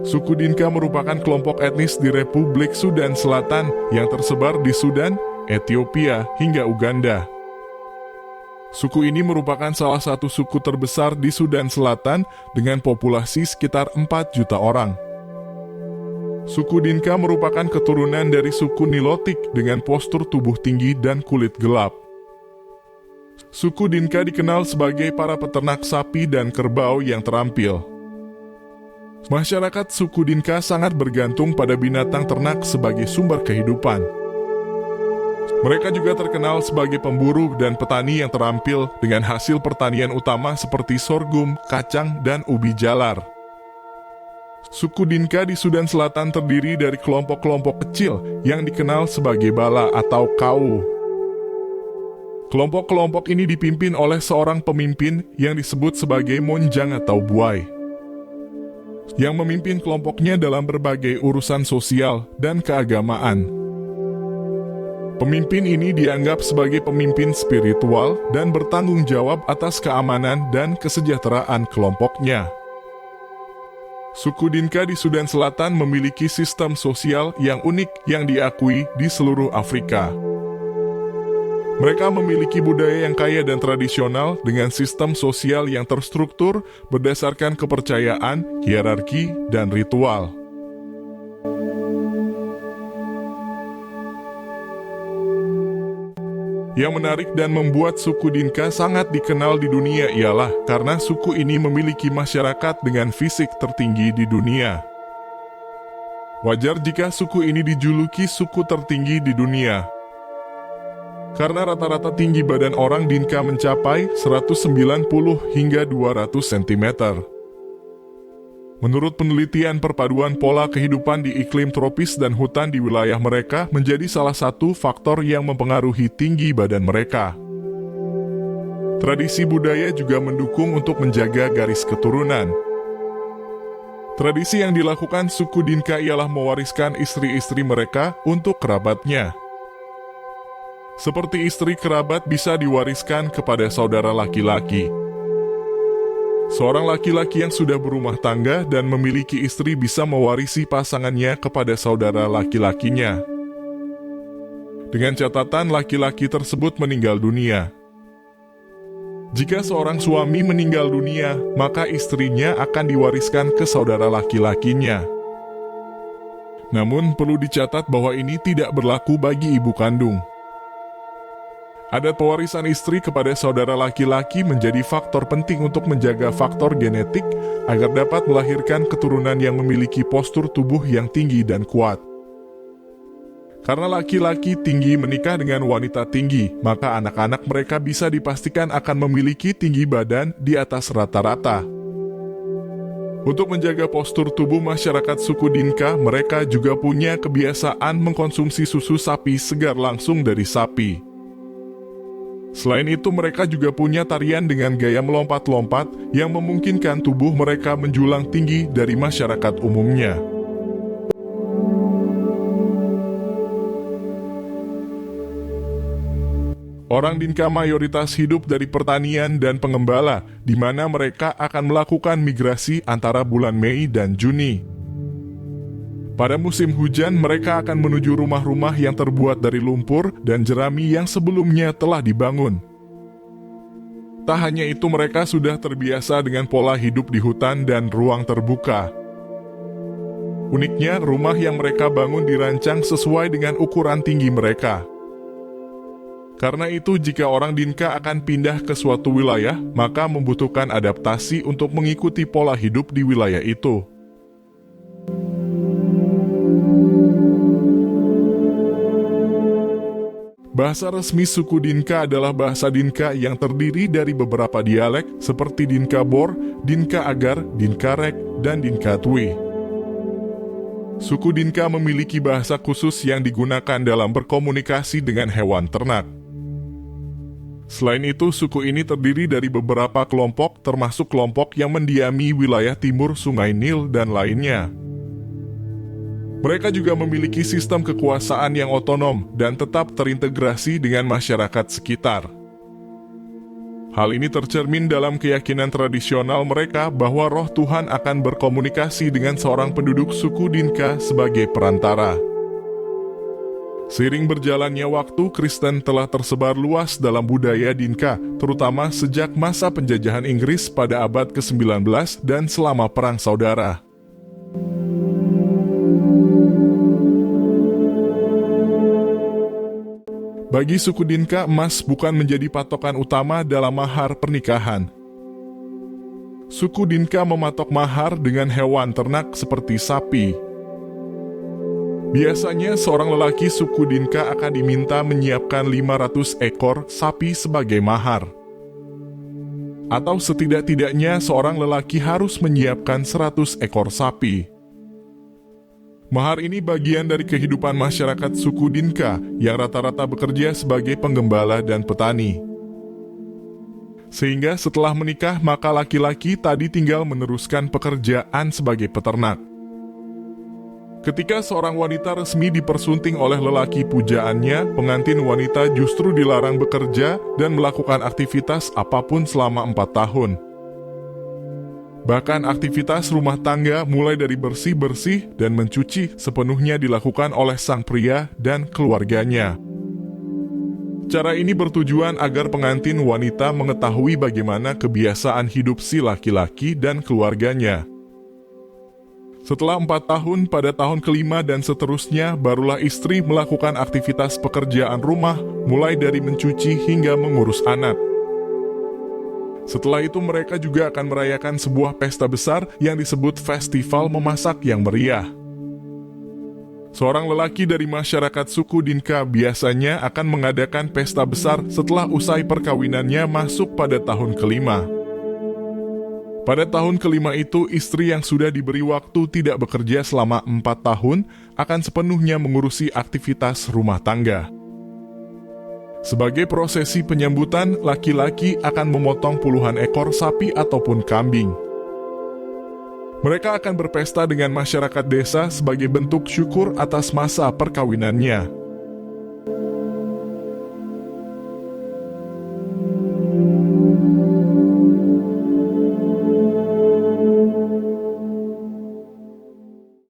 Suku Dinka merupakan kelompok etnis di Republik Sudan Selatan yang tersebar di Sudan, Ethiopia, hingga Uganda. Suku ini merupakan salah satu suku terbesar di Sudan Selatan dengan populasi sekitar 4 juta orang. Suku Dinka merupakan keturunan dari suku Nilotik dengan postur tubuh tinggi dan kulit gelap. Suku Dinka dikenal sebagai para peternak sapi dan kerbau yang terampil. Masyarakat suku Dinka sangat bergantung pada binatang ternak sebagai sumber kehidupan. Mereka juga terkenal sebagai pemburu dan petani yang terampil dengan hasil pertanian utama seperti sorghum, kacang, dan ubi jalar. Suku Dinka di Sudan Selatan terdiri dari kelompok-kelompok kecil yang dikenal sebagai bala atau kau. Kelompok-kelompok ini dipimpin oleh seorang pemimpin yang disebut sebagai monjang atau buai, yang memimpin kelompoknya dalam berbagai urusan sosial dan keagamaan. Pemimpin ini dianggap sebagai pemimpin spiritual dan bertanggung jawab atas keamanan dan kesejahteraan kelompoknya. Suku Dinka di Sudan Selatan memiliki sistem sosial yang unik yang diakui di seluruh Afrika. Mereka memiliki budaya yang kaya dan tradisional dengan sistem sosial yang terstruktur berdasarkan kepercayaan, hierarki, dan ritual. Yang menarik dan membuat suku Dinka sangat dikenal di dunia ialah karena suku ini memiliki masyarakat dengan fisik tertinggi di dunia. Wajar jika suku ini dijuluki suku tertinggi di dunia, karena rata-rata tinggi badan orang Dinka mencapai 190 hingga 200 cm. Menurut penelitian, perpaduan pola kehidupan di iklim tropis dan hutan di wilayah mereka menjadi salah satu faktor yang mempengaruhi tinggi badan mereka. Tradisi budaya juga mendukung untuk menjaga garis keturunan. Tradisi yang dilakukan suku Dinka ialah mewariskan istri-istri mereka untuk kerabatnya. Seperti istri kerabat bisa diwariskan kepada saudara laki-laki. Seorang laki-laki yang sudah berumah tangga dan memiliki istri bisa mewarisi pasangannya kepada saudara laki-lakinya. Dengan catatan laki-laki tersebut meninggal dunia. Jika seorang suami meninggal dunia, maka istrinya akan diwariskan ke saudara laki-lakinya. Namun perlu dicatat bahwa ini tidak berlaku bagi ibu kandung. Adat pewarisan istri kepada saudara laki-laki menjadi faktor penting untuk menjaga faktor genetik agar dapat melahirkan keturunan yang memiliki postur tubuh yang tinggi dan kuat. Karena laki-laki tinggi menikah dengan wanita tinggi, maka anak-anak mereka bisa dipastikan akan memiliki tinggi badan di atas rata-rata. Untuk menjaga postur tubuh masyarakat suku Dinka, mereka juga punya kebiasaan mengkonsumsi susu sapi segar langsung dari sapi. Selain itu, mereka juga punya tarian dengan gaya melompat-lompat yang memungkinkan tubuh mereka menjulang tinggi dari masyarakat umumnya. Orang Dinka mayoritas hidup dari pertanian dan pengembala, di mana mereka akan melakukan migrasi antara bulan Mei dan Juni. Pada musim hujan, mereka akan menuju rumah-rumah yang terbuat dari lumpur dan jerami yang sebelumnya telah dibangun. Tak hanya itu, mereka sudah terbiasa dengan pola hidup di hutan dan ruang terbuka. Uniknya, rumah yang mereka bangun dirancang sesuai dengan ukuran tinggi mereka. Karena itu, jika orang Dinka akan pindah ke suatu wilayah, maka membutuhkan adaptasi untuk mengikuti pola hidup di wilayah itu. Bahasa resmi suku Dinka adalah bahasa Dinka yang terdiri dari beberapa dialek seperti Dinka Bor, Dinka Agar, Dinka Rek, dan Dinka Twi. Suku Dinka memiliki bahasa khusus yang digunakan dalam berkomunikasi dengan hewan ternak. Selain itu, suku ini terdiri dari beberapa kelompok termasuk kelompok yang mendiami wilayah timur Sungai Nil dan lainnya. Mereka juga memiliki sistem kekuasaan yang otonom dan tetap terintegrasi dengan masyarakat sekitar. Hal ini tercermin dalam keyakinan tradisional mereka bahwa roh Tuhan akan berkomunikasi dengan seorang penduduk suku Dinka sebagai perantara. Seiring berjalannya waktu, Kristen telah tersebar luas dalam budaya Dinka, terutama sejak masa penjajahan Inggris pada abad ke-19 dan selama Perang Saudara. Bagi suku Dinka, emas bukan menjadi patokan utama dalam mahar pernikahan. Suku Dinka mematok mahar dengan hewan ternak seperti sapi. Biasanya seorang lelaki suku Dinka akan diminta menyiapkan 500 ekor sapi sebagai mahar. Atau setidak-tidaknya seorang lelaki harus menyiapkan 100 ekor sapi. Mahar ini bagian dari kehidupan masyarakat suku Dinka yang rata-rata bekerja sebagai penggembala dan petani. Sehingga setelah menikah maka laki-laki tadi tinggal meneruskan pekerjaan sebagai peternak. Ketika seorang wanita resmi dipersunting oleh lelaki pujaannya, pengantin wanita justru dilarang bekerja dan melakukan aktivitas apapun selama 4 tahun. Bahkan aktivitas rumah tangga mulai dari bersih-bersih dan mencuci sepenuhnya dilakukan oleh sang pria dan keluarganya. Cara ini bertujuan agar pengantin wanita mengetahui bagaimana kebiasaan hidup si laki-laki dan keluarganya. Setelah 4 tahun, pada tahun kelima dan seterusnya, barulah istri melakukan aktivitas pekerjaan rumah, mulai dari mencuci hingga mengurus anak. Setelah itu mereka juga akan merayakan sebuah pesta besar yang disebut festival memasak yang meriah. Seorang lelaki dari masyarakat suku Dinka biasanya akan mengadakan pesta besar setelah usai perkawinannya masuk pada tahun kelima. Pada tahun kelima itu, istri yang sudah diberi waktu tidak bekerja selama 4 tahun akan sepenuhnya mengurusi aktivitas rumah tangga. Sebagai prosesi penyambutan, laki-laki akan memotong puluhan ekor sapi ataupun kambing. Mereka akan berpesta dengan masyarakat desa sebagai bentuk syukur atas masa perkawinannya.